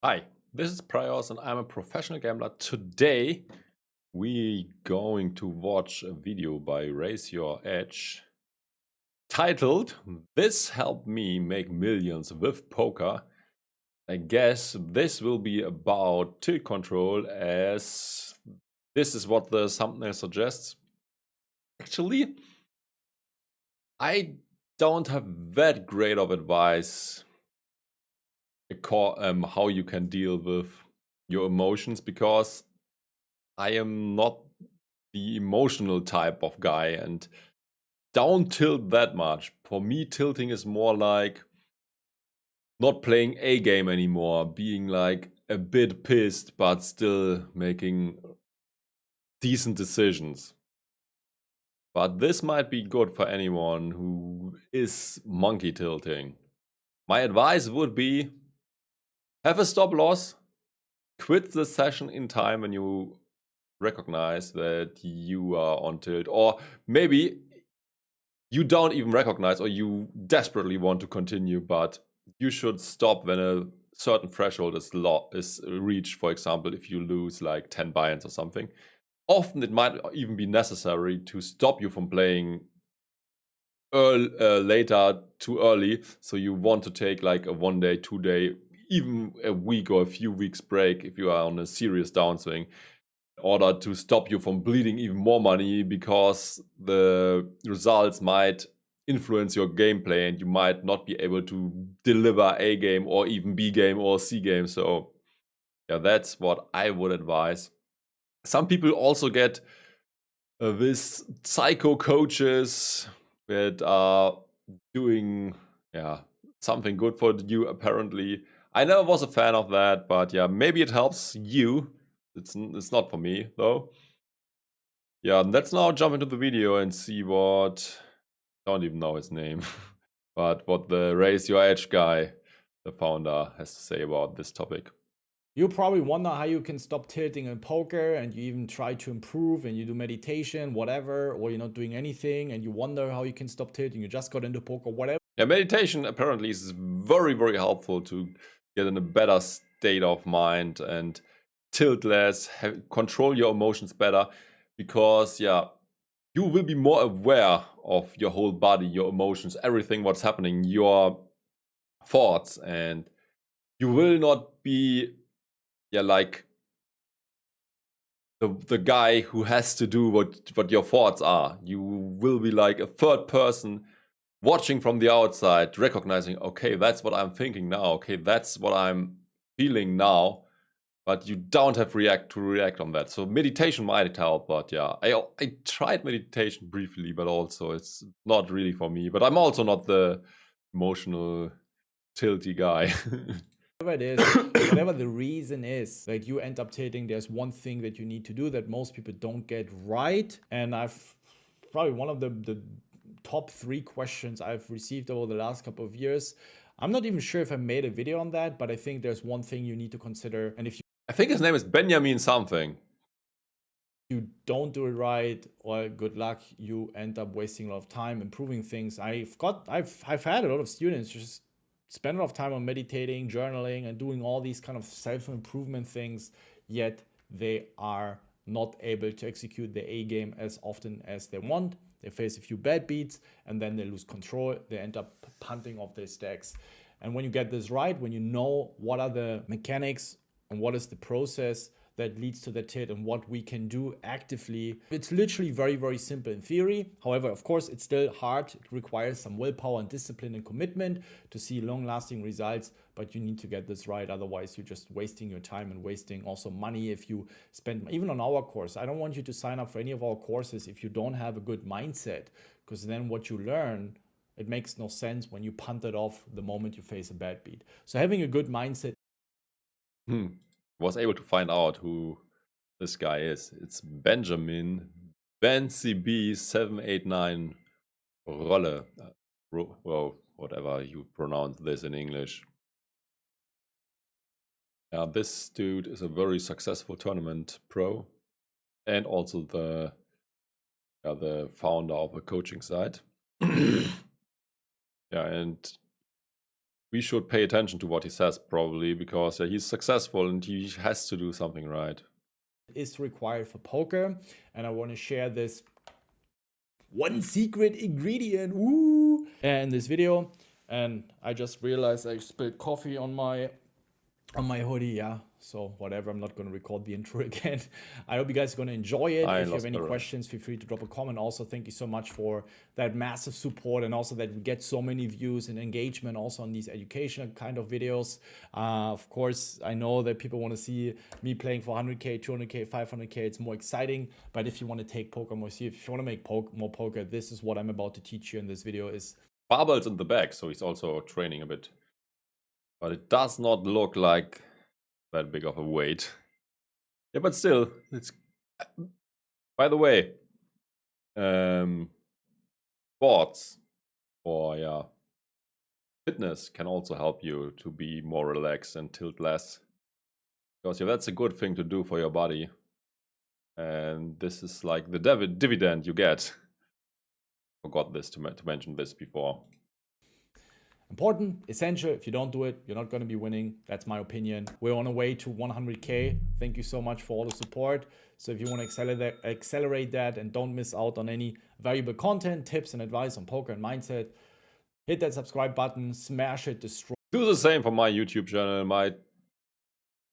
Hi, this is Praios and I'm a professional gambler. Today we going to watch a video by Raise Your Edge titled "This Helped Me Make Millions with Poker." I guess this will be about tilt control, as this is what the thumbnail suggests. Actually, I don't have that great of advice how you can deal with your emotions, because I am not the emotional type of guy and don't tilt that much. For me, tilting is more like not playing a game anymore, being like a bit pissed, but still making decent decisions. But this might be good for anyone who is monkey tilting. My advice would be have a stop loss, quit the session in time when you recognize that you are on tilt, or maybe you don't even recognize or you desperately want to continue, but you should stop when a certain threshold is reached. For example, if you lose like 10 buy-ins or something, often it might even be necessary to stop you from playing later too early. So you want to take like a 1 day, 2 day, even a week or a few weeks break if you are on a serious downswing, in order to stop you from bleeding even more money, because the results might influence your gameplay and you might not be able to deliver A game or even B game or C game. So yeah, that's what I would advise. Some people also get this psycho coaches that are doing something good for you apparently. I never was a fan of that, but yeah, maybe it helps you. It's not for me though. Yeah, let's now jump into the video and see what, don't even know his name, but what the Raise Your Edge guy, the founder, has to say about this topic. You probably wonder how you can stop tilting in poker, and you even try to improve and you do meditation, whatever, or you're not doing anything and you wonder how you can stop tilting. You just got into poker, whatever. Yeah, meditation apparently is very, very helpful to get in a better state of mind and tilt less, control your emotions better, because you will be more aware of your whole body, your emotions, everything what's happening, your thoughts, and you will not be like the guy who has to do what your thoughts are. You will be like a third person watching from the outside, recognizing, okay, that's what I'm thinking now, okay, that's what I'm feeling now, but you don't have to react on that. So meditation might help, but yeah, I tried meditation briefly, but also it's not really for me. But I'm also not the emotional tilty guy. Whatever it is, whatever the reason is that you end up tilting, there's one thing that you need to do that most people don't get right. And I've probably one of the top 3 questions I've received over the last couple of years. I'm not even sure if I made a video on that, but I think there's one thing you need to consider. And if I think his name is Benjamin something. you don't do it right, or good luck, you end up wasting a lot of time improving things. I've had a lot of students just spend a lot of time on meditating, journaling, and doing all these kind of self-improvement things, yet they are not able to execute the A game as often as they want. They face a few bad beats and then they lose control. They end up punting off their stacks. And when you get this right, when you know what are the mechanics and what is the process that leads to the tilt and what we can do actively, it's literally very, very simple in theory. However, of course, it's still hard. It requires some willpower and discipline and commitment to see long-lasting results, but you need to get this right. Otherwise, you're just wasting your time and wasting also money if you spend, even on our course. I don't want you to sign up for any of our courses if you don't have a good mindset, because then what you learn, it makes no sense when you punt it off the moment you face a bad beat. So having a good mindset. Was able to find out who this guy is. It's Benjamin BenCB789 Rolle. Well, whatever you pronounce this in English. Yeah, this dude is a very successful tournament pro and also the founder of a coaching site. Yeah, and we should pay attention to what he says, probably, because he's successful and he has to do something right. Is required for poker, and I want to share this one secret ingredient in this video. And I just realized I spilled coffee on my hoodie. Yeah, so whatever, I'm not going to record the intro again. I hope you guys are going to enjoy it. If you have any questions, feel free to drop a comment. Also, thank you so much for that massive support, and also that we get so many views and engagement also on these educational kind of videos. Of course, I know that people want to see me playing for 100k, 200k, 500k. It's more exciting. But if you want to take poker more serious, if you want to make more poker, this is what I'm about to teach you in this video. Is barbells in the back, so he's also training a bit, but it does not look like that big of a weight. Yeah, but still, it's. By the way, sports or fitness can also help you to be more relaxed and tilt less, because that's a good thing to do for your body, and this is like the dividend you get. Forgot this to mention this before. Important, essential. If you don't do it, you're not going to be winning. That's my opinion. We're on our way to 100k. Thank you so much for all the support. So if you want to accelerate that and don't miss out on any valuable content, tips and advice on poker and mindset, hit that subscribe button, smash it, destroy. Do the same for my YouTube channel, my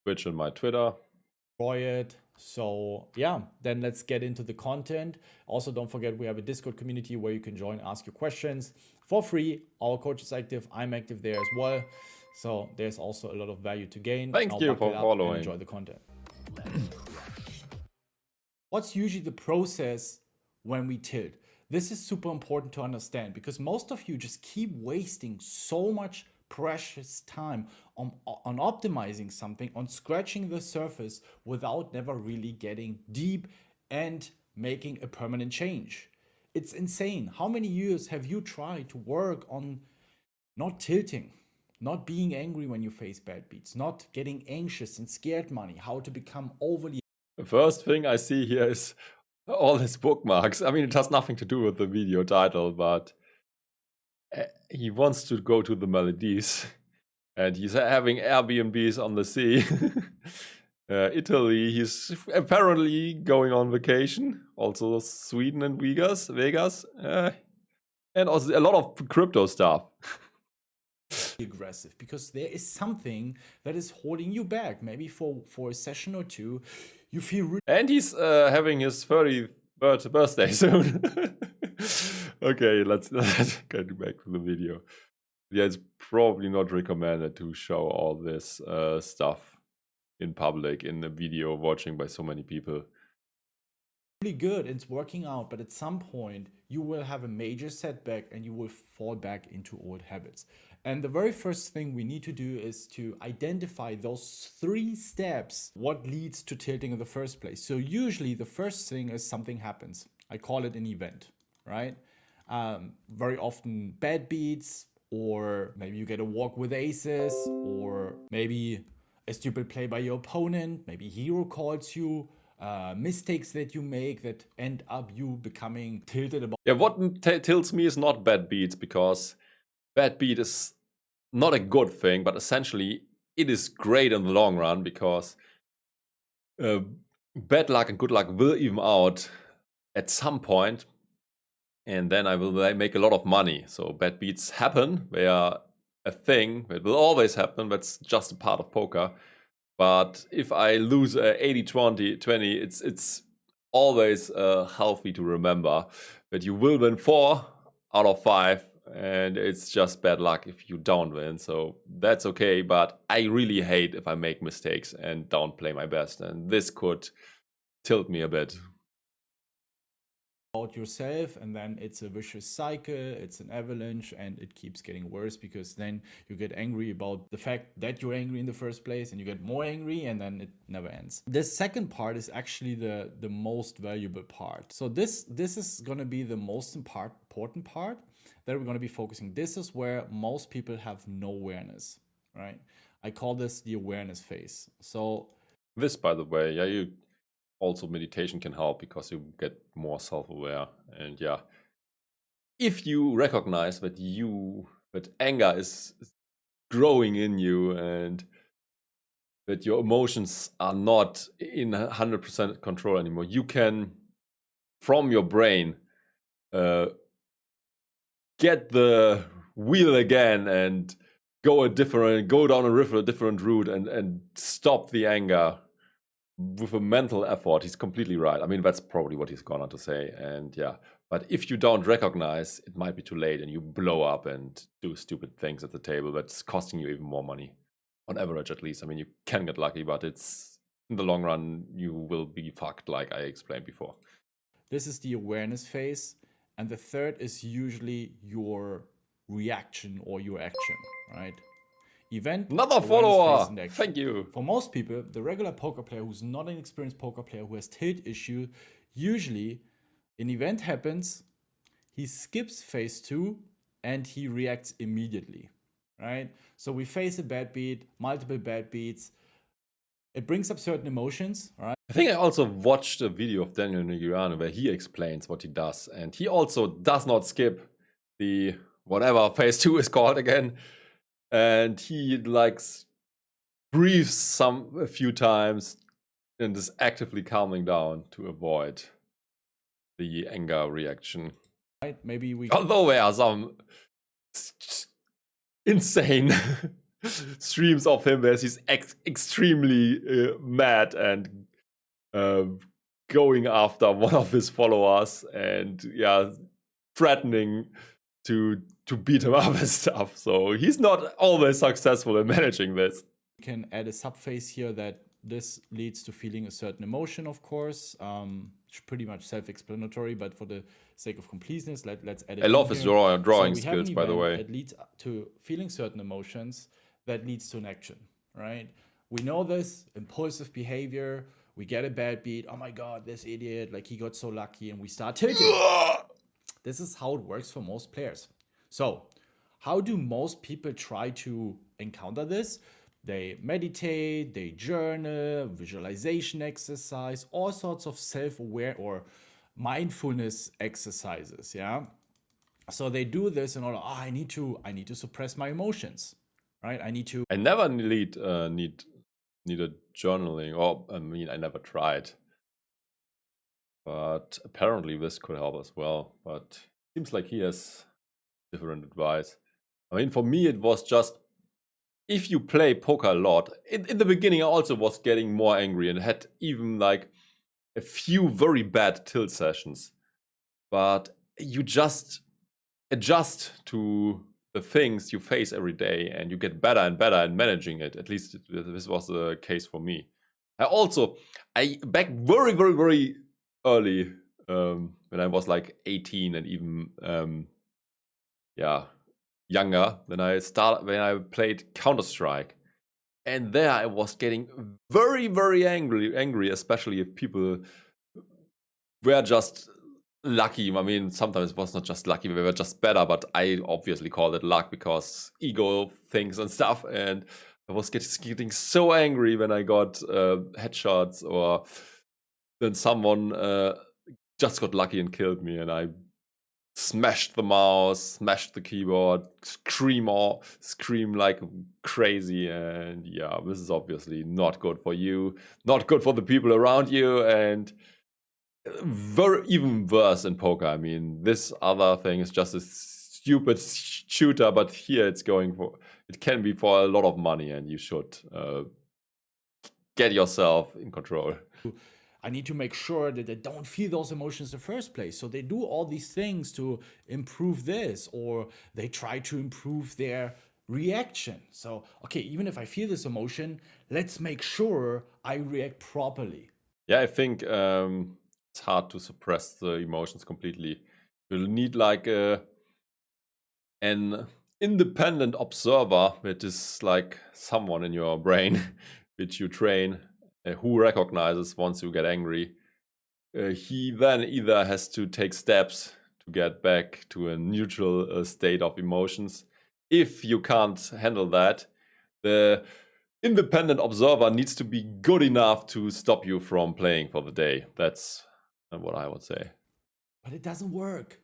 Twitch and my Twitter. Destroy it. So yeah, then let's get into the content. Also, don't forget we have a Discord community where you can join, ask your questions for free. Our coach is active. I'm active there as well. So there's also a lot of value to gain. Thank you for following. And enjoy the content. What's usually the process when we tilt? This is super important to understand, because most of you just keep wasting so much precious time on optimizing something, on scratching the surface without never really getting deep and making a permanent change. It's insane. How many years have you tried to work on not tilting, not being angry when you face bad beats, not getting anxious and scared money, how to become overly... The first thing I see here is all his bookmarks. I mean, it has nothing to do with the video title, but he wants to go to the Maldives, and he's having Airbnbs on the sea. Italy, he's apparently going on vacation. Also Sweden and Vegas, and also a lot of crypto stuff. Aggressive, because there is something that is holding you back. Maybe for a session or two, you feel really... And he's having his 30th birthday soon. Okay, let's get back to the video. Yeah, it's probably not recommended to show all this stuff in public in the video watching by so many people. Really good, it's working out, but at some point you will have a major setback and you will fall back into old habits. And the very first thing we need to do is to identify those 3 steps, what leads to tilting in the first place. So usually the first thing is something happens. I call it an event, right? Very often bad beats, or maybe you get a walk with aces, or maybe a stupid play by your opponent, maybe hero calls you, mistakes that you make that end up you becoming tilted about. Yeah, what tilts me is not bad beats, because bad beat is not a good thing, but essentially it is great in the long run, because bad luck and good luck will even out at some point, and then I will make a lot of money. So bad beats happen, they are a thing, it will always happen, that's just a part of poker. But if I lose 80-20, it's always healthy to remember that you will win 4 out of 5, and it's just bad luck if you don't win. So that's okay, but I really hate if I make mistakes and don't play my best, and this could tilt me a bit. About yourself, and then it's a vicious cycle, it's an avalanche, and it keeps getting worse, because then you get angry about the fact that you're angry in the first place, and you get more angry, and then it never ends. The second part is actually the most valuable part. So this is going to be the most important part that we're going to be focusing. This is where most people have no awareness, right? I call this the awareness phase. So this, by the way, yeah, also meditation can help, because you get more self-aware. And yeah, if you recognize that anger is growing in you, and that your emotions are not in 100% control anymore. You can, from your brain, get the wheel again and go down a different route, and stop the anger with a mental effort. He's completely right. I mean, that's probably what he's gonna to say. And yeah, but if you don't recognize, it might be too late, and you blow up and do stupid things at the table that's costing you even more money, on average at least. I mean, you can get lucky, but it's in the long run you will be fucked, like I explained before. This is the awareness phase. And the third is usually your reaction or your action, right? Event, Another awareness follower. phase, and action. Thank you. For most people, the regular poker player who's not an experienced poker player who has tilt issue, usually an event happens, he skips phase 2 and he reacts immediately, right? So we face a bad beat, multiple bad beats. It brings up certain emotions, right? I think I also watched a video of Daniel Negreanu where he explains what he does, and he also does not skip the whatever phase 2 is called again, and he like breathes a few times and is actively calming down to avoid the anger reaction. Right? Maybe we. Although there are some insane streams of him where he's extremely mad and going after one of his followers and threatening to beat him up and stuff. So he's not always successful in managing this. We can add a subphase here that this leads to feeling a certain emotion, of course. It's pretty much self-explanatory, but for the sake of completeness, let's add it. I love his drawing So skills, by the way. It leads to feeling certain emotions that leads to an action, right? We know this impulsive behavior. We get a bad beat. Oh my God, this idiot, like he got so lucky, and we start tilting. This is how it works for most players. So how do most people try to encounter this? They meditate, they journal, visualization exercise, all sorts of self-aware or mindfulness exercises, yeah? So they do this in order, I need to suppress my emotions, right? I never needed journaling, or I mean, I never tried. But apparently this could help as well. But it seems like he has different advice. I mean, for me, it was just, if you play poker a lot, in the beginning I also was getting more angry and had even like a few very bad tilt sessions. But you just adjust to the things you face every day, and you get better and better at managing it. At least this was the case for me. I back very, very, very early, when I was like 18 and even younger, when I played Counter-Strike, and there I was getting very, very angry, especially if people were just lucky. I mean, sometimes it was not just lucky, they were just better, but I obviously called it luck because ego things and stuff. And I was getting so angry when I got headshots, or then someone just got lucky and killed me, and I smashed the mouse, smashed the keyboard, scream like crazy. And yeah, this is obviously not good for you, not good for the people around you, and even worse in poker. I mean, this other thing is just a stupid shooter, but here it can be for a lot of money, and you should get yourself in control. I need to make sure that they don't feel those emotions in the first place. So they do all these things to improve this, or they try to improve their reaction. So, okay, even if I feel this emotion, let's make sure I react properly. Yeah, I think it's hard to suppress the emotions completely. You'll need like an independent observer, which is like someone in your brain which you train, who recognizes once you get angry. He then either has to take steps to get back to a neutral state of emotions. If you can't handle that, the independent observer needs to be good enough to stop you from playing for the day. That's what I would say. But it doesn't work.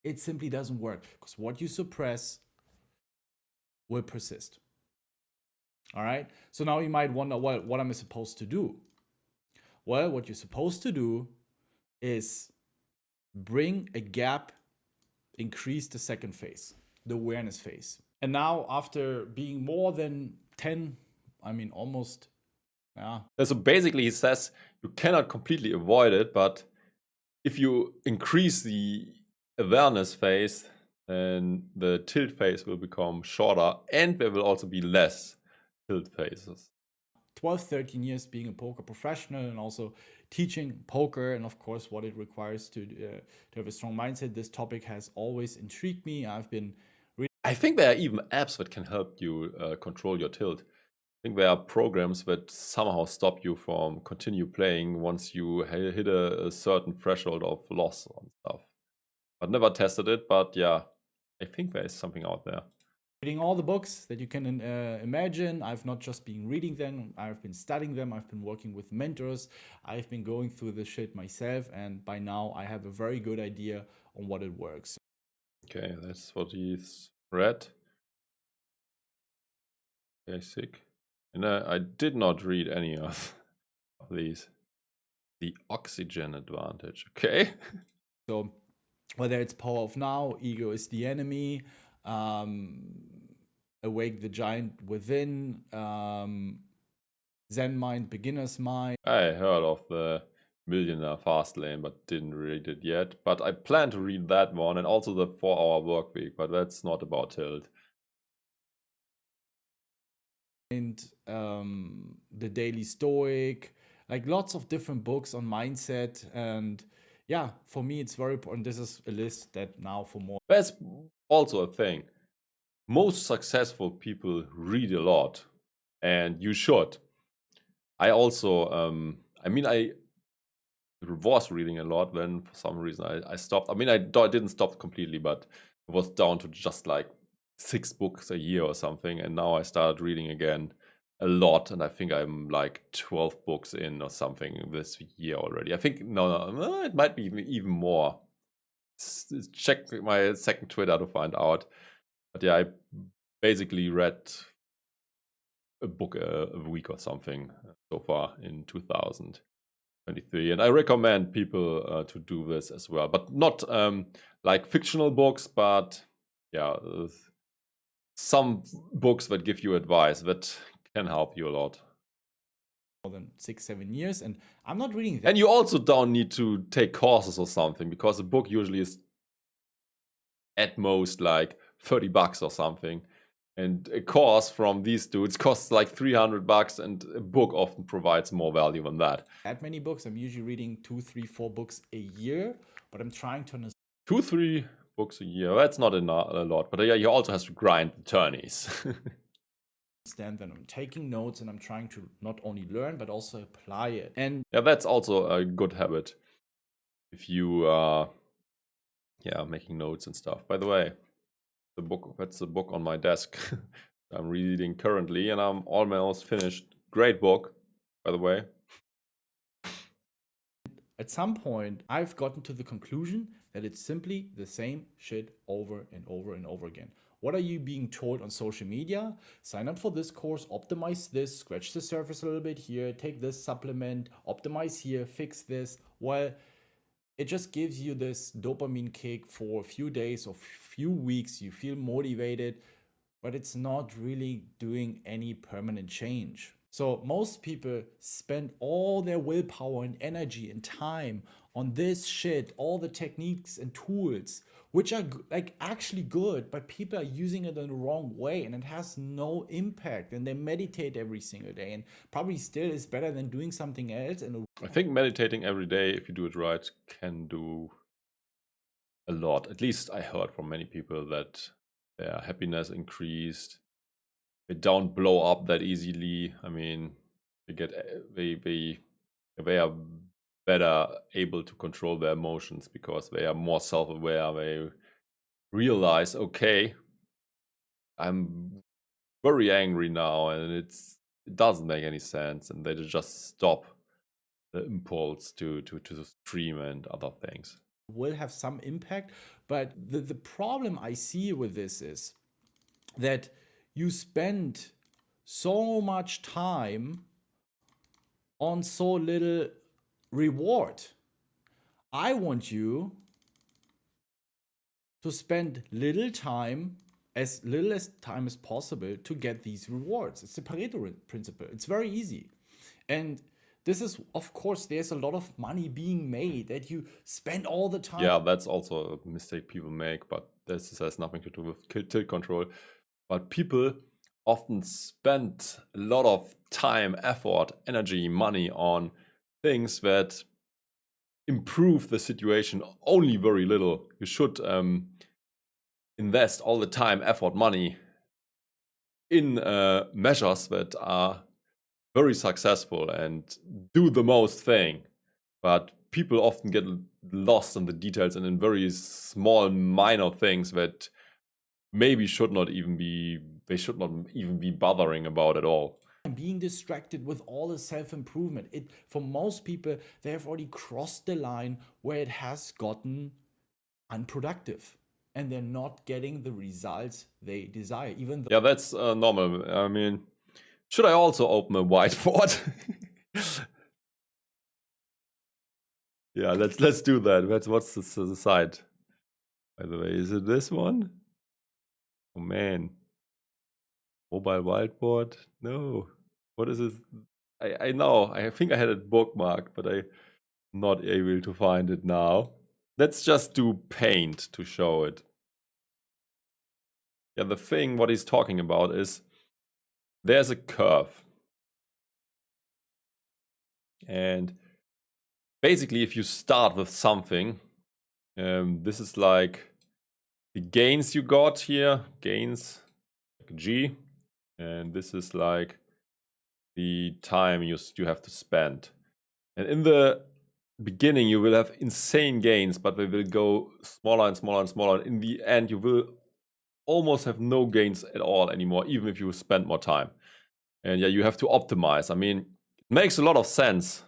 It simply doesn't work, because what you suppress will persist. All right. So now you might wonder, well, what am I supposed to do? Well, what you're supposed to do is bring a gap, increase the second phase, the awareness phase. And now, after being more than 10, almost, yeah. So basically, he says you cannot completely avoid it, but if you increase the awareness phase, then the tilt phase will become shorter, and there will also be less tilt phases. 12, 13 years being a poker professional and also teaching poker, and of course what it requires to have a strong mindset. This topic has always intrigued me. I think there are even apps that can help you control your tilt. I think there are programs that somehow stop you from continue playing once you hit a certain threshold of loss and stuff. I've never tested it, but yeah, I think there is something out there. Reading all the books that you can imagine. I've not just been reading them, I've been studying them, I've been working with mentors, I've been going through this shit myself, and by now I have a very good idea on what it works. Okay, that's what he's read. Basic. And I did not read any of these. The oxygen advantage. Okay. So whether it's power of now, ego is the enemy, awake the giant within, Zen mind, beginner's mind. I heard of the Millionaire Fastlane, but didn't read it yet. But I plan to read that one, and also the 4-hour work week, but that's not about tilt. And the Daily Stoic, like lots of different books on mindset. And yeah, for me, it's very important. This is a list that now for more. That's also a thing. Most successful people read a lot, and you should. I also, I was reading a lot, then for some reason I stopped. I didn't stop completely, but it was down to just like 6 books a year or something. And now I started reading again a lot, and I think I'm like 12 books in or something this year already. I think, no, it might be even more. Check my second Twitter to find out. But yeah, I basically read a book a week or something so far in 2023, and I recommend people to do this as well, but not like fictional books, but yeah, some books that give you advice that can help you a lot. More than 6-7 years, and I'm not reading that. And you also don't need to take courses or something, because a book usually is at most like $30 or something. And a course from these dudes costs like $300, and a book often provides more value than that. That many books. I'm usually reading 2, 3, 4 books a year, but I'm trying to understand. 2, 3 books a year. That's not a lot, but yeah, you also have to grind attorneys. Understand that I'm taking notes, and I'm trying to not only learn but also apply it. And yeah, that's also a good habit if you are making notes and stuff. By the way, that's the book on my desk I'm reading currently, and I'm almost finished. Great book, by the way. At some point, I've gotten to the conclusion that it's simply the same shit over and over and over again. What are you being told on social media? Sign up for this course, optimize this, scratch the surface a little bit here, take this supplement, optimize here, fix this. Well, it just gives you this dopamine kick for a few days or few weeks. You feel motivated, but it's not really doing any permanent change. So most people spend all their willpower and energy and time on this shit, all the techniques and tools, which are like actually good, but people are using it in the wrong way, and it has no impact. And they meditate every single day, and probably still is better than doing something else. And I think meditating every day, if you do it right, can do a lot. At least I heard from many people that their happiness increased. They don't blow up that easily. I mean, they are better able to control their emotions because they are more self-aware. They realize, okay, I'm very angry now, and it doesn't make any sense, and they just stop the impulse to stream and other things. Will have some impact, but the problem I see with this is that you spend so much time on so little reward. I want you to spend as little time as possible to get these rewards. It's the Pareto principle. It's very easy. And this is, of course, there's a lot of money being made that you spend all the time. Yeah, that's also a mistake people make, but this has nothing to do with tilt control. But people often spend a lot of time, effort, energy, money on things that improve the situation only very little. You should invest all the time, effort, money in measures that are very successful and do the most thing. But people often get lost in the details and in very small, minor things that maybe should not even be bothering about at all. Being distracted with all the self-improvement. For most people, they have already crossed the line where it has gotten unproductive and they're not getting the results they desire. Even though Yeah, that's normal. I mean, should I also open a whiteboard? Yeah, let's do that. What's the site? By the way, is it this one? Oh man, mobile whiteboard? No. What is it? I know. I think I had it bookmarked, but I'm not able to find it now. Let's just do paint to show it. Yeah, the thing what he's talking about is there's a curve. And basically, if you start with something, this is like the gains you got here, gains, like G, and this is like the time you have to spend. And in the beginning, you will have insane gains, but they will go smaller and smaller and smaller. In the end, you will almost have no gains at all anymore, even if you spend more time. And yeah, you have to optimize. I mean, it makes a lot of sense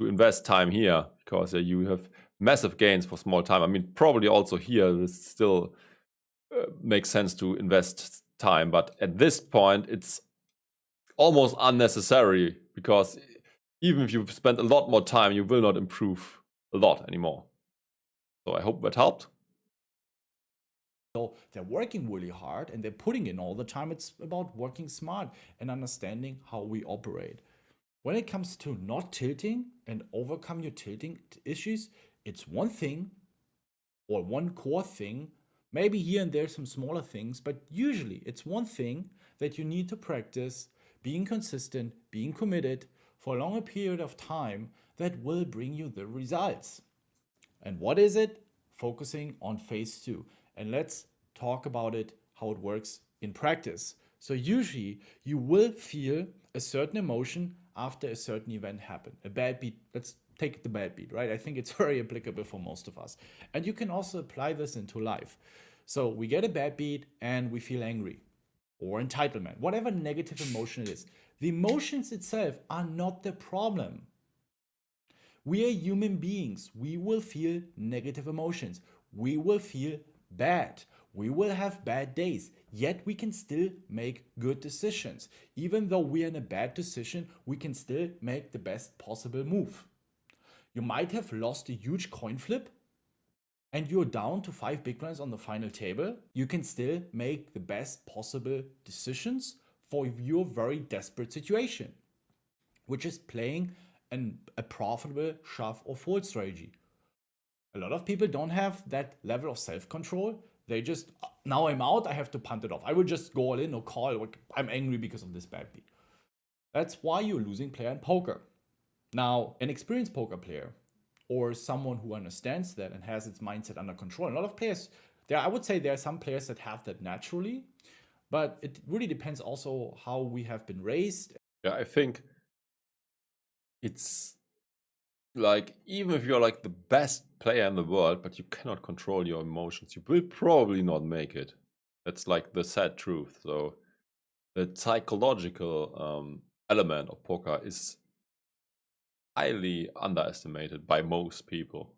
to invest time here because you have massive gains for small time. I mean, probably also here, this still makes sense to invest time. But at this point, it's almost unnecessary because even if you spend a lot more time, you will not improve a lot anymore. So I hope that helped. So they're working really hard and they're putting in all the time. It's about working smart and understanding how we operate. When it comes to not tilting and overcome your tilting issues, it's one thing or one core thing. Maybe here and there some smaller things, but usually it's one thing that you need to practice being consistent, being committed for a longer period of time that will bring you the results. And what is it? Focusing on phase 2. And let's talk about it, how it works in practice. So usually you will feel a certain emotion after a certain event happened. A bad beat, let's take the bad beat, right? I think it's very applicable for most of us. And you can also apply this into life. So we get a bad beat and we feel angry or entitlement, whatever negative emotion it is. The emotions itself are not the problem. We are human beings. We will feel negative emotions. We will feel bad. We will have bad days. Yet we can still make good decisions. Even though we are in a bad decision, we can still make the best possible move. You might have lost a huge coin flip and you're down to 5 big blinds on the final table. You can still make the best possible decisions for your very desperate situation, which is playing a profitable shove or fold strategy. A lot of people don't have that level of self-control. They just, now I'm out, I have to punt it off. I will just go all in or call, I'm angry because of this bad beat. That's why you're a losing player in poker. Now, an experienced poker player or someone who understands that and has its mindset under control, a lot of players, I would say there are some players that have that naturally, but it really depends also how we have been raised. Yeah, I think it's like, even if you're like the best player in the world, but you cannot control your emotions, you will probably not make it. That's like the sad truth. So the psychological element of poker is highly underestimated by most people.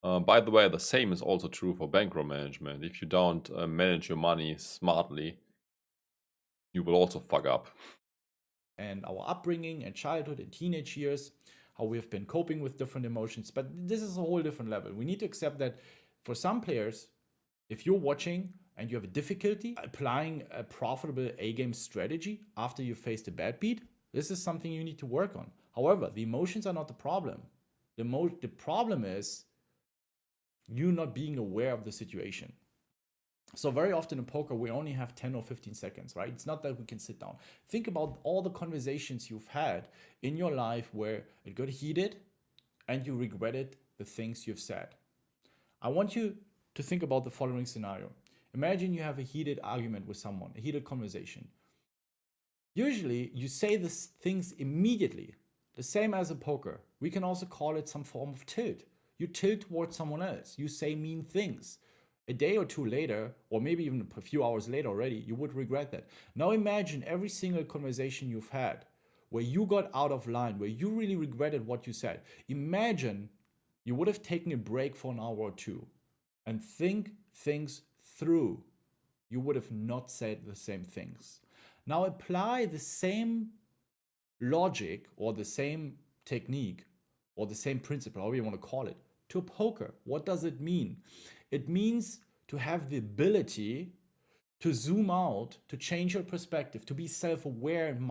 By the way, the same is also true for bankroll management. If you don't manage your money smartly, you will also fuck up. And our upbringing and childhood and teenage years, how we have been coping with different emotions. But this is a whole different level. We need to accept that for some players, if you're watching and you have a difficulty applying a profitable A-game strategy after you faced a bad beat, this is something you need to work on. However, the emotions are not the problem. The problem is you not being aware of the situation. So very often in poker, we only have 10 or 15 seconds, right? It's not that we can sit down. Think about all the conversations you've had in your life where it got heated and you regretted the things you've said. I want you to think about the following scenario. Imagine you have a heated argument with someone, a heated conversation. Usually you say these things immediately, the same as in poker. We can also call it some form of tilt. You tilt towards someone else. You say mean things. A day or two later, or maybe even a few hours later already, you would regret that. Now imagine every single conversation you've had where you got out of line, where you really regretted what you said. Imagine you would have taken a break for an hour or two and think things through. You would have not said the same things. Now apply the same logic or the same technique or the same principle, however you want to call it, to poker. What does it mean? It means to have the ability to zoom out, to change your perspective, to be self-aware and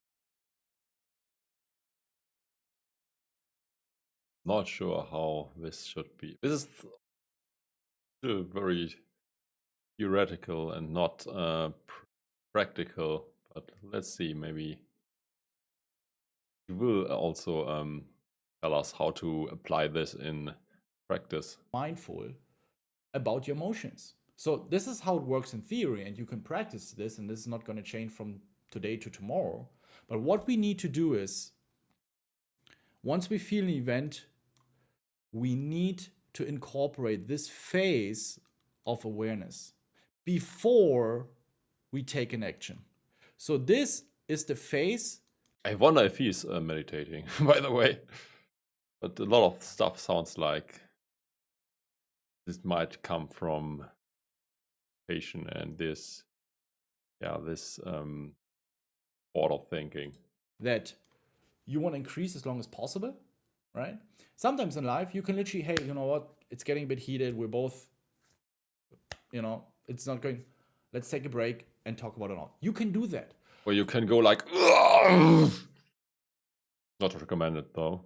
Not sure how this should be. This is still very theoretical and not practical, but let's see, maybe you will also tell us how to apply this in practice. mindful about your emotions. So this is how it works in theory, and you can practice this, and this is not going to change from today to tomorrow. But what we need to do is, once we feel an event, we need to incorporate this phase of awareness before we take an action. So this is the phase. I wonder if he's meditating, by the way. But a lot of stuff sounds like this might come from meditation and this thought of thinking. That you want to increase as long as possible, right? Sometimes in life, you can literally, hey, you know what? It's getting a bit heated. We're both, it's not going, let's take a break and talk about it all. You can do that. Or you can go like, not recommended though.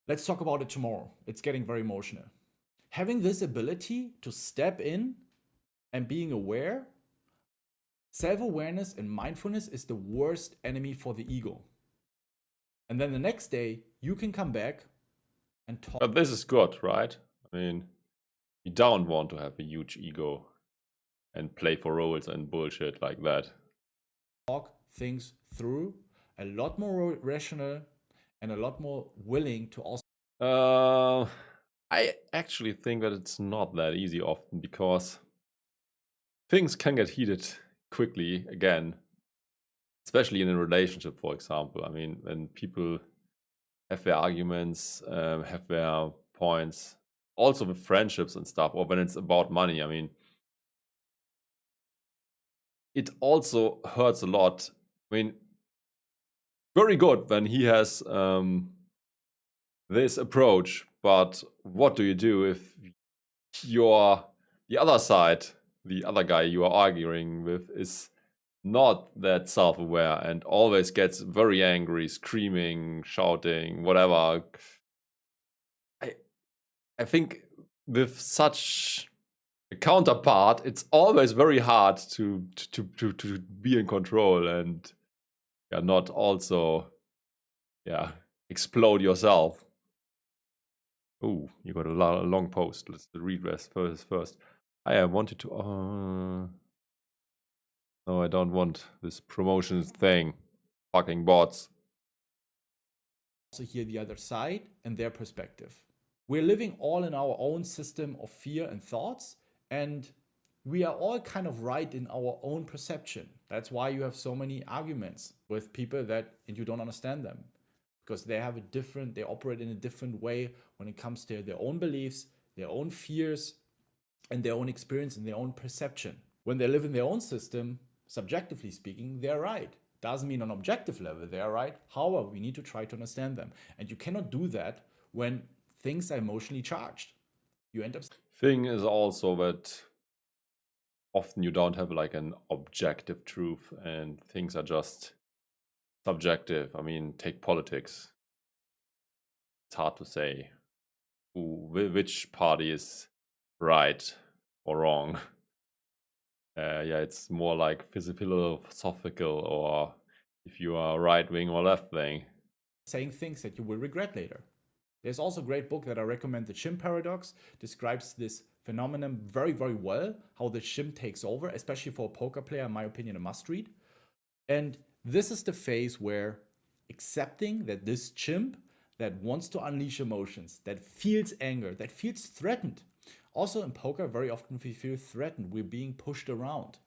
Let's talk about it tomorrow. It's getting very emotional. Having this ability to step in and being aware, self-awareness and mindfulness is the worst enemy for the ego. And then the next day, you can come back and talk. But this is good, right? I mean, you don't want to have a huge ego and play for roles and bullshit like that. Talk things through, a lot more rational and a lot more willing to also. I actually think that it's not that easy often because things can get heated quickly again, especially in a relationship, for example. I mean, when people have their arguments, have their points, also with friendships and stuff, or when it's about money, I mean, it also hurts a lot. I mean, very good when he has this approach, but what do you do if you're the other side, the other guy you are arguing with is not that self-aware and always gets very angry, screaming, shouting, whatever? I think with such a counterpart, it's always very hard to be in control and not also explode yourself. Oh, you got a long post. Let's read this first. I wanted to. No, I don't want this promotion thing. Fucking bots. Also hear the other side and their perspective. We're living all in our own system of fear and thoughts, and we are all kind of right in our own perception. That's why you have so many arguments with people and you don't understand them, because they operate in a different way when it comes to their own beliefs, their own fears, and their own experience and their own perception. When they live in their own system, subjectively speaking, they're right. Doesn't mean on objective level they're right. However, we need to try to understand them. And you cannot do that when things are emotionally charged. You end up. Thing is also that often you don't have like an objective truth and things are just subjective. I mean, take politics. It's hard to say which party is right or wrong. Yeah, it's more like philosophical, or if you are right wing or left wing. Saying things that you will regret later. There's also a great book that I recommend, The Chimp Paradox, describes this phenomenon very, very well, how the chimp takes over, especially for a poker player, in my opinion, a must read. And this is the phase where accepting that this chimp that wants to unleash emotions, that feels anger, that feels threatened. Also in poker, very often we feel threatened. We're being pushed around.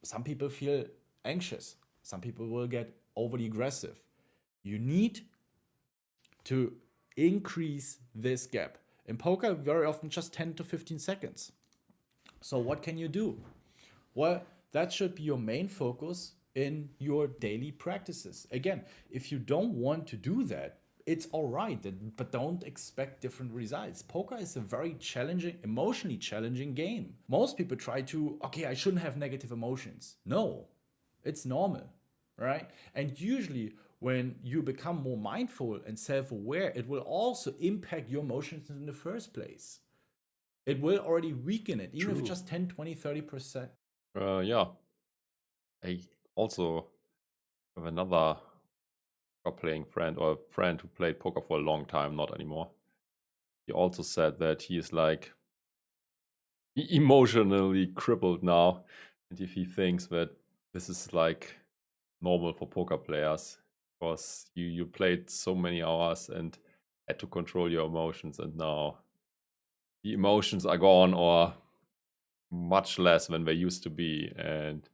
Some people feel anxious. Some people will get overly aggressive. You need to increase this gap. In poker, very often just 10 to 15 seconds. So what can you do? Well, that should be your main focus in your daily practices. Again, if you don't want to do that, it's all right, but don't expect different results. Poker is a very challenging, emotionally challenging game. Most people try to, okay, I shouldn't have negative emotions. No, it's normal, right? And usually when you become more mindful and self-aware, it will also impact your emotions in the first place. It will already weaken it, even if just 10, 20, 30%. Yeah. I also have another playing friend, or a friend who played poker for a long time, not anymore. He also said that he is like emotionally crippled now, and if he thinks that this is like normal for poker players, because you played so many hours and had to control your emotions, and now the emotions are gone, or much less than they used to be, and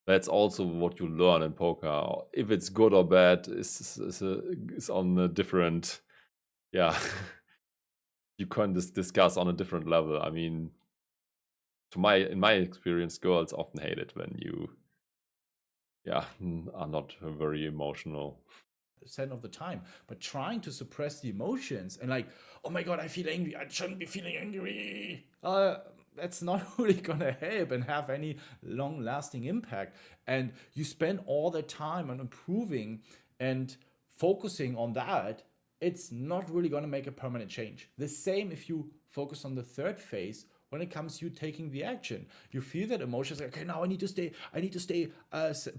that's also what you learn in poker. If it's good or bad is on a different, yeah. You can discuss on a different level. I mean, in my experience, girls often hate it when you, are not very emotional. Percent of the time, but trying to suppress the emotions and like, oh my god, I feel angry, I shouldn't be feeling angry. That's not really gonna help and have any long-lasting impact. And you spend all the time on improving and focusing on that. It's not really gonna make a permanent change. The same if you focus on the third phase when it comes to you taking the action. You feel that emotions like, okay, now I need to stay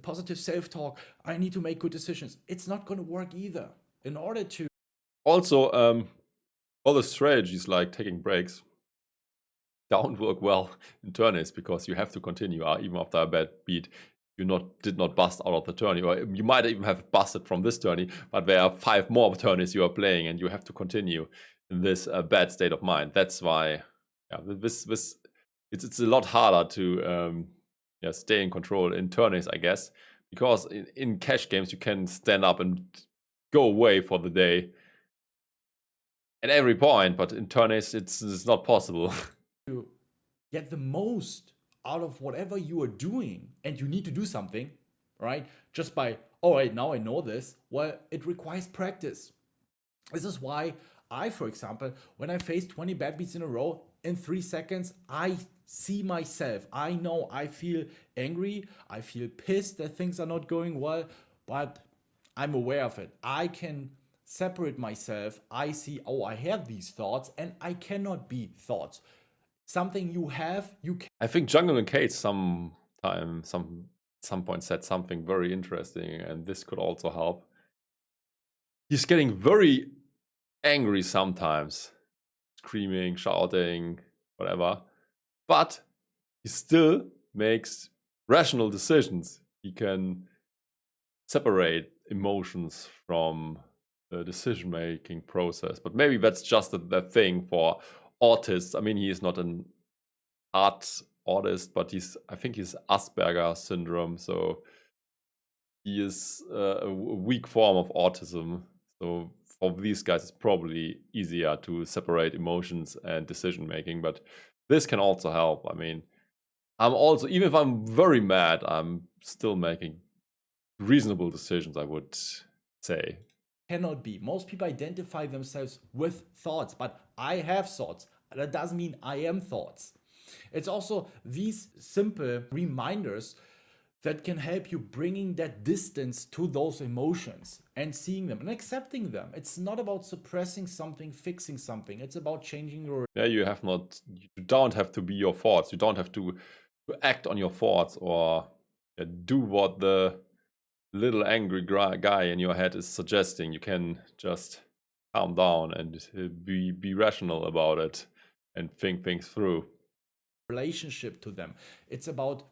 positive self-talk. I need to make good decisions. It's not going to work either. In order to Also, all the strategies like taking breaks don't work well in tourneys, because you have to continue even after a bad beat. You did not bust out of the tourney, or you might even have busted from this tourney, but there are 5 more tourneys you are playing, and you have to continue in this bad state of mind. That's why, it's a lot harder to stay in control in tourneys, I guess, because in cash games you can stand up and go away for the day at every point, but in tourneys it's not possible. get the most out of whatever you are doing, and you need to do something, right? Just by, all right, now I know this. Well, it requires practice. This is why I, for example, when I face 20 bad beats in a row, in 3 seconds, I see myself. I know I feel angry. I feel pissed that things are not going well, but I'm aware of it. I can separate myself. I see, oh, I have these thoughts, and I cannot be thoughts. Something you have, you can. I think Jungle and Kate some point said something very interesting, and this could also help. He's getting very angry sometimes, screaming, shouting, whatever, but he still makes rational decisions. He can separate emotions from the decision-making process. But maybe that's just the thing for autists. I mean, he is not an art artist, but I think he's Asperger syndrome, so he is a weak form of autism. So for these guys, it's probably easier to separate emotions and decision making, but this can also help. I mean, I'm also, even if I'm very mad, I'm still making reasonable decisions, I would say. Cannot be. Most people identify themselves with thoughts, but I have thoughts. That doesn't mean I am thoughts. It's also these simple reminders that can help you bringing that distance to those emotions and seeing them and accepting them. It's not about suppressing something, fixing something. It's about changing your Yeah, you don't have to be your thoughts. You don't have to act on your thoughts or do what the little angry guy in your head is suggesting. You can just calm down and be rational about it and think things through. relationship to them. It's about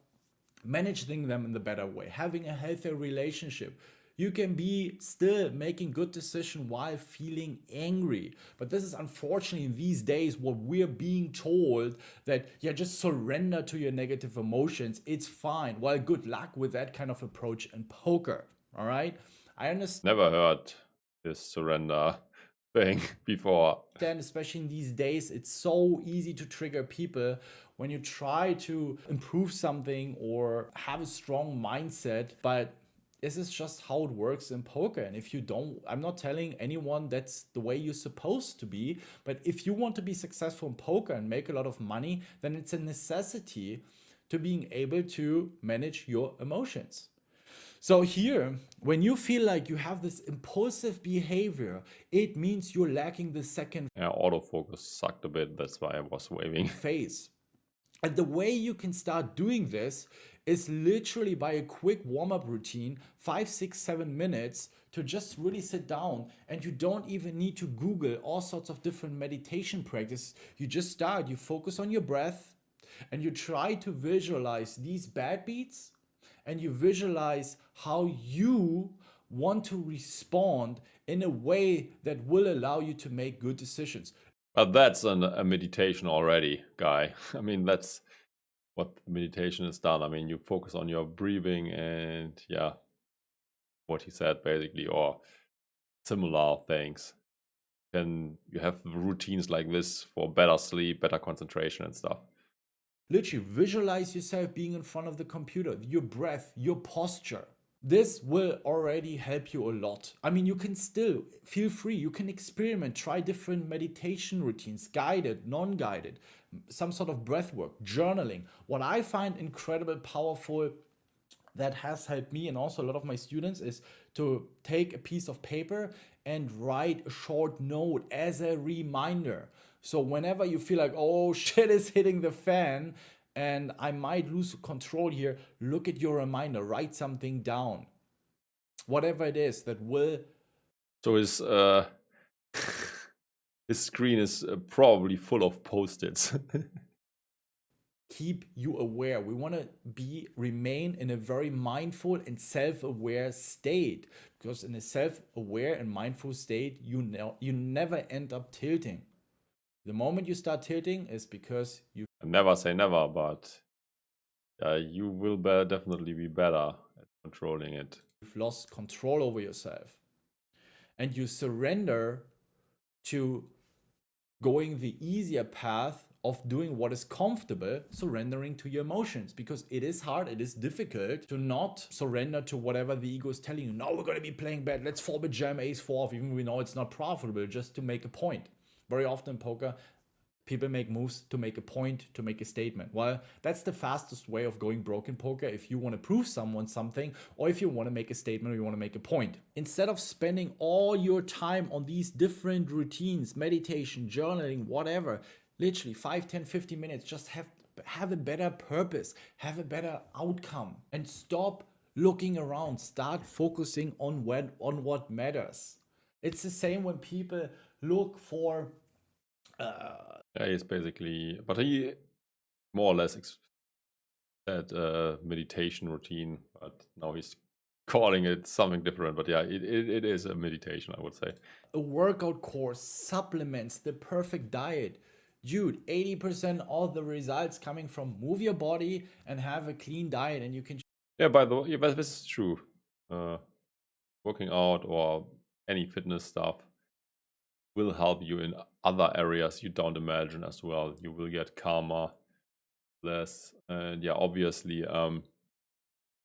managing them in the better way, having a healthier relationship. You can be still making good decisions while feeling angry. But this is unfortunately in these days what we're being told, that yeah, just surrender to your negative emotions. It's fine. Well, good luck with that kind of approach in poker. All right. I understand. Never heard this surrender thing before. Especially in these days, it's so easy to trigger people when you try to improve something or have a strong mindset. But this is just how it works in poker. And if you don't, I'm not telling anyone that's the way you're supposed to be. But if you want to be successful in poker and make a lot of money, then it's a necessity to being able to manage your emotions. So here, when you feel like you have this impulsive behavior, it means you're lacking the second Yeah, autofocus sucked a bit. That's why I was waving. phase. And the way you can start doing this is literally by a quick warm-up routine, 5, 6, 7 minutes, to just really sit down. And you don't even need to Google all sorts of different meditation practices. You just start, you focus on your breath, and you try to visualize these bad beats, and you visualize how you want to respond in a way that will allow you to make good decisions. But that's a meditation already, guy. I mean, that's what meditation is done. I mean, you focus on your breathing and yeah, what he said basically, or similar things. Then you have routines like this for better sleep, better concentration and stuff. Literally visualize yourself being in front of the computer, your breath, your posture. This will already help you a lot. I mean, you can still feel free, you can experiment, try different meditation routines, guided, non-guided, some sort of breath work, journaling. What I find incredibly powerful that has helped me and also a lot of my students is to take a piece of paper and write a short note as a reminder. So whenever you feel like, oh, shit is hitting the fan and I might lose control here, look at your reminder, write something down. Whatever it is that will. So his his screen is probably full of post-its. Keep you aware. We want to remain in a very mindful and self-aware state, because in a self-aware and mindful state, you never end up tilting. The moment you start tilting is because you Never say never, but you will definitely be better at controlling it. you've lost control over yourself, and you surrender to going the easier path of doing what is comfortable, surrendering to your emotions, because it is hard, it is difficult to not surrender to whatever the ego is telling you. No, we're going to be playing bad, let's 4-bit jam ace 4 off, even we know it's not profitable, just to make a point. Very often in poker, people make moves to make a point, to make a statement. Well, that's the fastest way of going broke in poker if you want to prove someone something, or if you want to make a statement or you want to make a point. Instead of spending all your time on these different routines, meditation, journaling, whatever, literally 5, 10, 15 minutes, just have a better purpose, have a better outcome, and stop looking around. Start focusing on what matters. It's the same when people look for Yeah, he's basically, but he more or less said meditation routine, but now he's calling it something different. But yeah, it is a meditation, I would say. a workout course, supplements, the perfect diet. Dude, 80% of the results coming from move your body and have a clean diet, and you can. Yeah, by the way, yeah, but this is true. Working out or any fitness stuff will help you in other areas you don't imagine as well. You will get calmer, less. And yeah, obviously,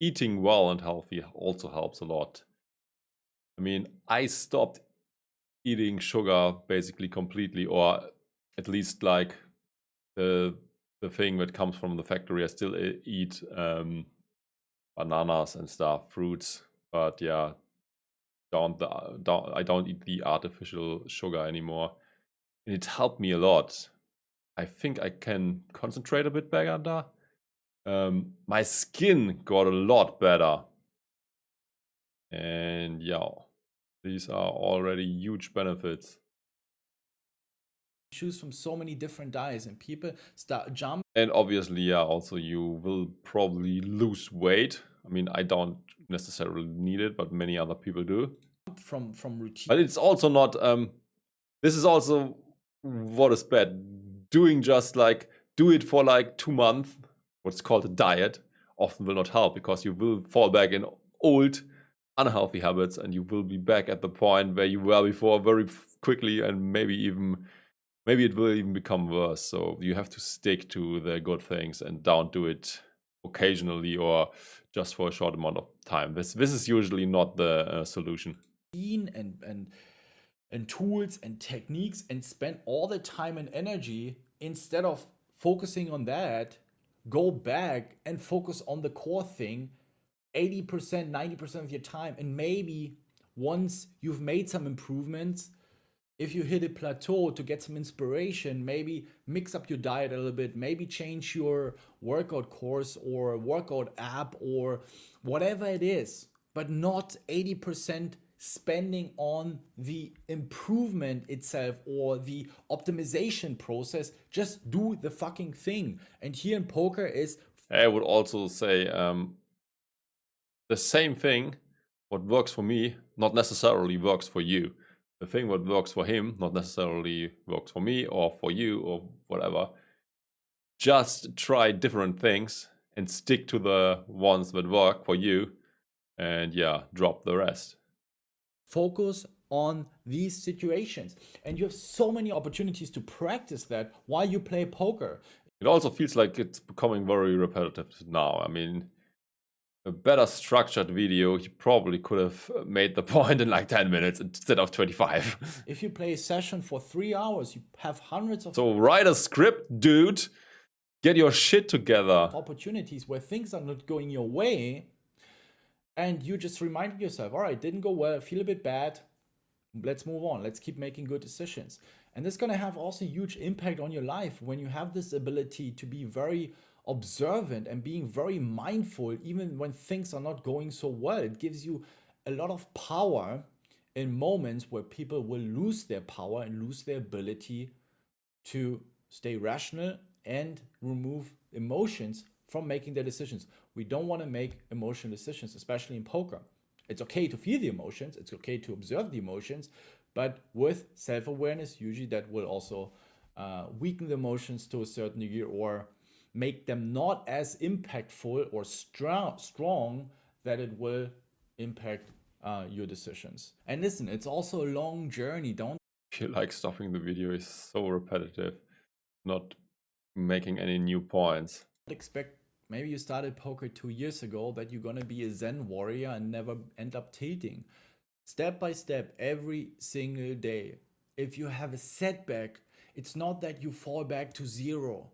eating well and healthy also helps a lot. I mean, I stopped eating sugar basically completely, or at least like the thing that comes from the factory. I still eat bananas and stuff, fruits, but yeah, I don't eat the artificial sugar anymore. And it helped me a lot. I think I can concentrate a bit better. My skin got a lot better. And yeah, these are already huge benefits. Choose from so many different diets, and people start jump. And obviously, yeah, also you will probably lose weight. I mean, I don't necessarily need it, but many other people do. From routine. But it's also not, this is also what is bad. Doing just like, do it for like 2 months, what's called a diet, often will not help, because you will fall back in old unhealthy habits and you will be back at the point where you were before very quickly, and maybe it will even become worse. So you have to stick to the good things and don't do it occasionally or just for a short amount of time. This is usually not the solution. And tools and techniques, and spend all the time and energy, instead of focusing on that, go back and focus on the core thing 80%, 90% of your time. And maybe once you've made some improvements, if you hit a plateau, to get some inspiration, maybe mix up your diet a little bit, maybe change your workout course or workout app or whatever it is, but not 80% spending on the improvement itself or the optimization process. Just do the fucking thing. And here in poker is, I would also say the same thing, what works for me, not necessarily works for you. The thing what works for him, not necessarily works for me or for you or whatever. Just try different things and stick to the ones that work for you, and yeah, drop the rest. focus on these situations. And you have so many opportunities to practice that while you play poker. It also feels like it's becoming very repetitive now. I mean, a better structured video, you probably could have made the point in like 10 minutes instead of 25. If you play a session for 3 hours, you have hundreds of So write a script, dude. Get your shit together. opportunities where things are not going your way, and you just remind yourself, all right, didn't go well, I feel a bit bad, let's move on, let's keep making good decisions. And this is going to have also huge impact on your life when you have this ability to be very observant and being very mindful even when things are not going so well. It gives you a lot of power in moments where people will lose their power and lose their ability to stay rational and remove emotions from making their decisions. We don't want to make emotional decisions, especially in poker. It's okay to feel the emotions, it's okay to observe the emotions, but with self-awareness, usually that will also weaken the emotions to a certain degree, or make them not as impactful or strong that it will impact your decisions. And listen, it's also a long journey. Don't feel like stopping the video is so repetitive, not making any new points. expect, maybe you started poker 2 years ago, that you're gonna be a Zen warrior and never end up tilting. Step by step, every single day. If you have a setback, it's not that you fall back to zero.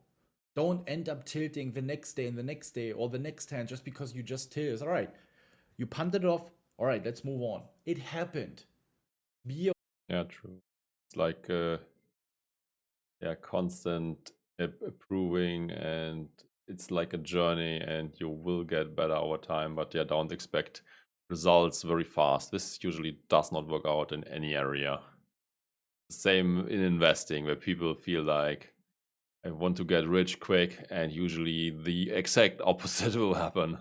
Don't end up tilting the next day and the next day or the next hand just because you just tilted. All right, you punted it off. All right, let's move on. It happened. Be Yeah, true. It's like constant improving, and it's like a journey, and you will get better over time. But yeah, don't expect results very fast. This usually does not work out in any area. Same in investing, where people feel like I want to get rich quick, and usually the exact opposite will happen.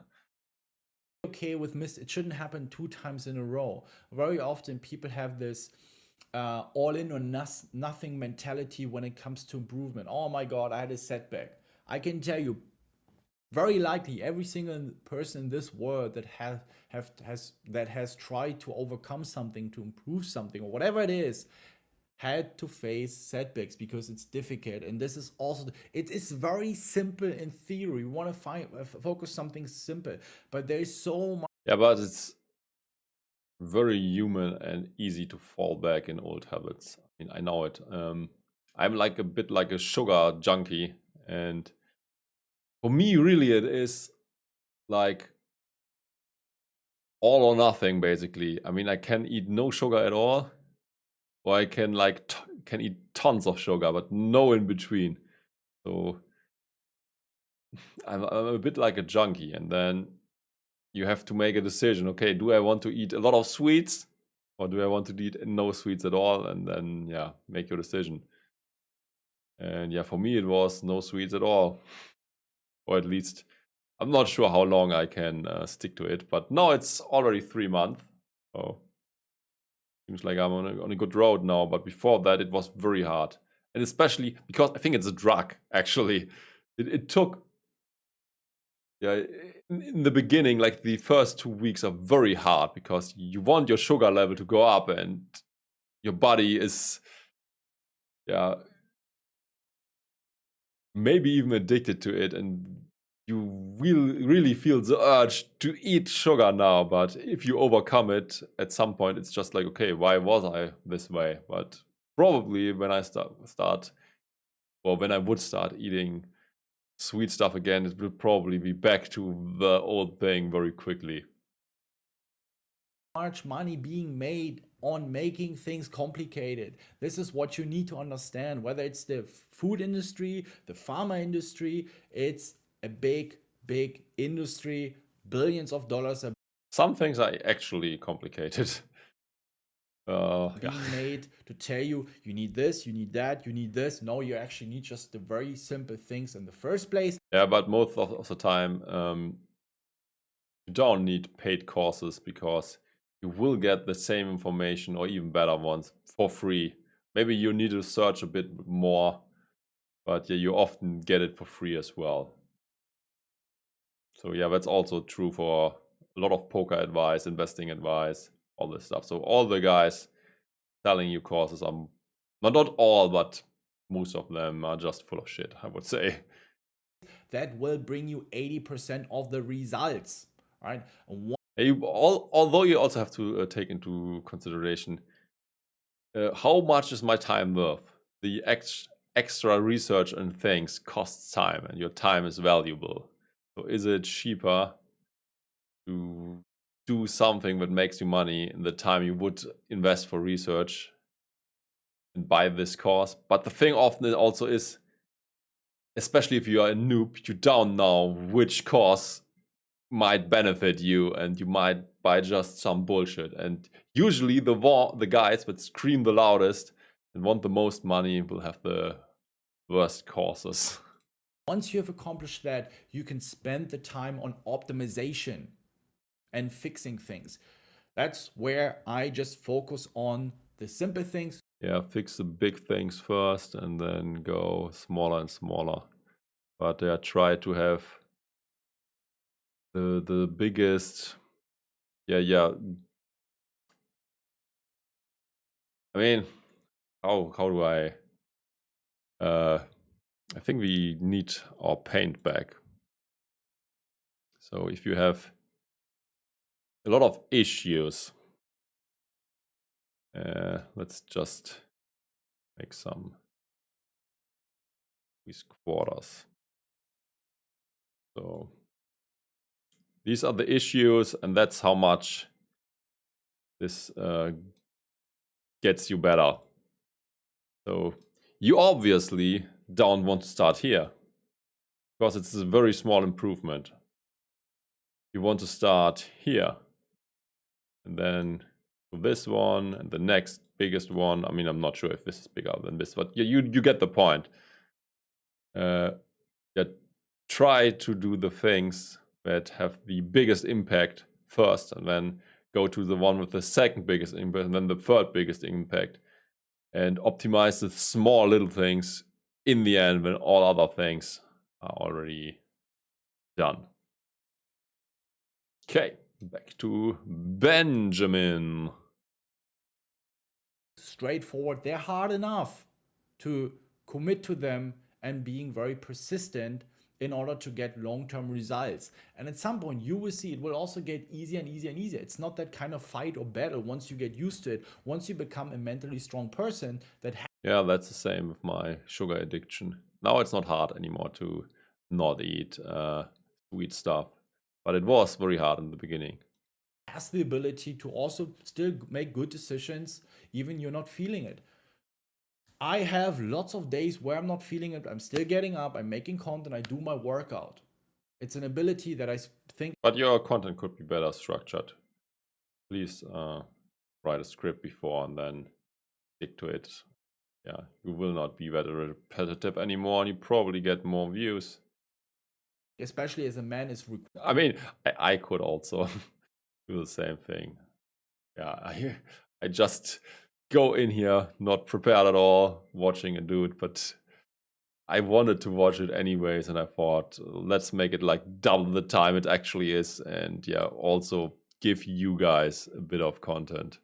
okay with it shouldn't happen 2 times in a row. Very often people have this all in or nothing mentality when it comes to improvement. Oh my god, I had a setback. I can tell you, very likely every single person in this world that has tried to overcome something, to improve something, or whatever it is, had to face setbacks because it's difficult. And this is also, it is very simple in theory. We want to focus something simple, but there is so much. Yeah, but it's very human and easy to fall back in old habits. I mean, I know it. I'm like a bit like a sugar junkie, and for me, really, it is like all or nothing, basically. I mean, I can eat no sugar at all, or I can like can eat tons of sugar, but no in between. So I'm a bit like a junkie, and then you have to make a decision. Okay, do I want to eat a lot of sweets, or do I want to eat no sweets at all? And then yeah, make your decision. And yeah, for me it was no sweets at all, or at least I'm not sure how long I can stick to it. But now it's already 3 months, so seems like I'm on a good road now. But before that, it was very hard, and especially because I think it's a drug. Actually, it took. Yeah, in the beginning, like the first 2 weeks are very hard because you want your sugar level to go up, and your body is, yeah, maybe even addicted to it, and you will really feel the urge to eat sugar now. But if you overcome it at some point, it's just like, okay, why was I this way? But probably when I when I would start eating sweet stuff again, it will probably be back to the old thing very quickly. Much money being made on making things complicated. This is what you need to understand. Whether it's the food industry, the pharma industry, it's a big, big industry. Billions of dollars are Some things are actually complicated. being made to tell you, you need this, you need that, you need this. No, you actually need just the very simple things in the first place. Yeah, but most of the time, you don't need paid courses because you will get the same information or even better ones for free. Maybe you need to search a bit more, but yeah, you often get it for free as well. So yeah, that's also true for a lot of poker advice, investing advice, all this stuff. So all the guys selling you courses are not all, but most of them are just full of shit, I would say. That will bring you 80% of the results, right? Although you also have to take into consideration how much is my time worth? The extra research and things costs time, and your time is valuable. So is it cheaper to do something that makes you money in the time you would invest for research and buy this course? But the thing often also is, especially if you are a noob, you don't know which course might benefit you, and you might buy just some bullshit. And usually the guys that scream the loudest and want the most money will have the worst courses. Once you have accomplished that, you can spend the time on optimization and fixing things. That's where I just focus on the simple things. Yeah, fix the big things first and then go smaller and smaller. But yeah, try to have the biggest. Yeah. I mean, how do I? I think we need our paint back. So if you have a lot of issues, let's just make some these quarters. So these are the issues, and that's how much this gets you better. So you obviously don't want to start here because it's a very small improvement. You want to start here and then this one and the next biggest one. I mean, I'm not sure if this is bigger than this, but you get the point. Try to do the things that have the biggest impact first, and then go to the one with the second biggest impact, and then the third biggest impact, and optimize the small little things in the end when all other things are already done. Okay, back to Benjamin. straightforward. They're hard enough to commit to them and being very persistent in order to get long-term results. And at some point you will see it will also get easier and easier and easier. It's not that kind of fight or battle once you get used to it. Once you become a mentally strong person that Yeah, that's the same with my sugar addiction. Now it's not hard anymore to not eat sweet stuff, but it was very hard in the beginning. has the ability to also still make good decisions even you're not feeling it. I have lots of days where I'm not feeling it. I'm still getting up, I'm making content, I do my workout. It's an ability that I think. But your content could be better structured. Please write a script before and then stick to it. Yeah, you will not be very repetitive anymore, and you probably get more views. Especially as a man is. I mean, I could also do the same thing. Yeah, I just go in here not prepared at all, watching and do it, but I wanted to watch it anyways, and I thought, let's make it like double the time it actually is, and yeah, also give you guys a bit of content.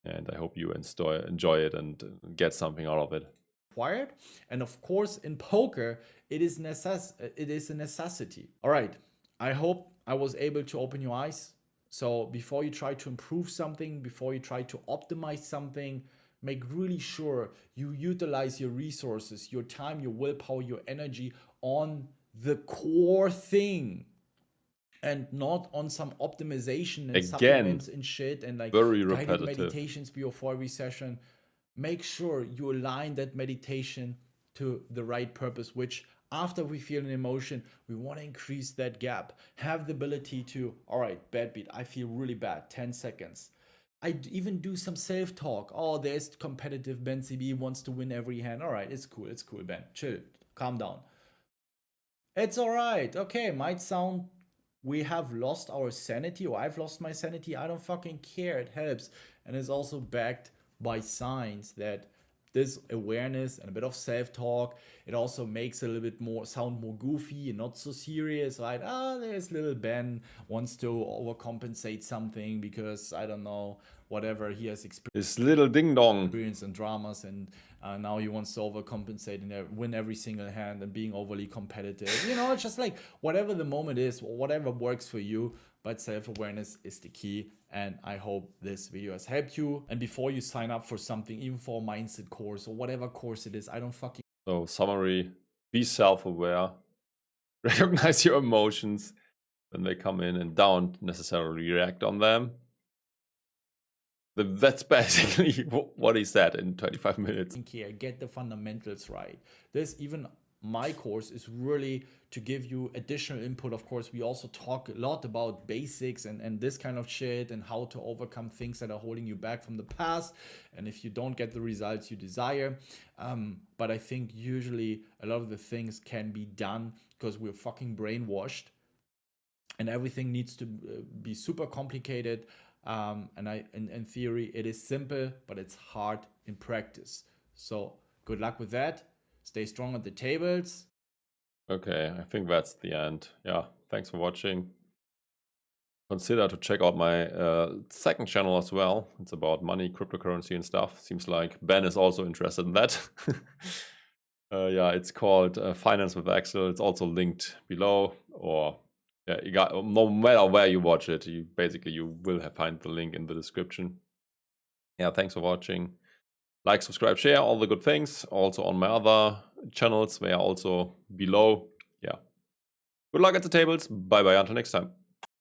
And I hope you enjoy it and get something out of it. Required. And of course, in poker, it is a necessity. All right. I hope I was able to open your eyes. So before you try to improve something, before you try to optimize something, make really sure you utilize your resources, your time, your willpower, your energy on the core thing. And not on some optimization and supplements and shit and like very guided repetitive meditations before every session. Make sure you align that meditation to the right purpose, which after we feel an emotion, we want to increase that gap. Have the ability to, all right, bad beat, I feel really bad, 10 seconds. I even do some self-talk. Oh, there's competitive Ben CB wants to win every hand. All right, it's cool, Ben. Chill, calm down. It's all right. Okay, might sound we have lost our sanity or I've lost my sanity. I don't fucking care. It helps. And it's also backed by science that this awareness and a bit of self-talk, it also makes a little bit more sound more goofy and not so serious, right? There's little Ben wants to overcompensate something because I don't know, whatever he has experienced. This little ding dong Experience and dramas, and now he wants to overcompensate and win every single hand and being overly competitive. You know, it's just like whatever the moment is, whatever works for you. But self-awareness is the key, and I hope this video has helped you. And before you sign up for something, even for a mindset course or whatever course it is, I don't fucking. So summary: be self-aware, recognize your emotions when they come in, and don't necessarily react on them. That's basically what he said in 25 minutes. Care, get the fundamentals right. There's even my course is really to give you additional input. Of course, we also talk a lot about basics and this kind of shit and how to overcome things that are holding you back from the past. And if you don't get the results you desire, but I think usually a lot of the things can be done because we're fucking brainwashed and everything needs to be super complicated. And in theory, it is simple, but it's hard in practice. So good luck with that. Stay strong at the tables. Okay, I think that's the end. Yeah, thanks for watching. Consider to check out my second channel as well. It's about money, cryptocurrency and stuff. Seems like Ben is also interested in that. Yeah, it's called Finance with Axel. It's also linked below, or yeah, you got, no matter where you watch it, you will find the link in the description. Yeah, thanks for watching. Like, subscribe, share, all the good things. Also on my other channels, they are also below. Yeah. Good luck at the tables. Bye bye until next time.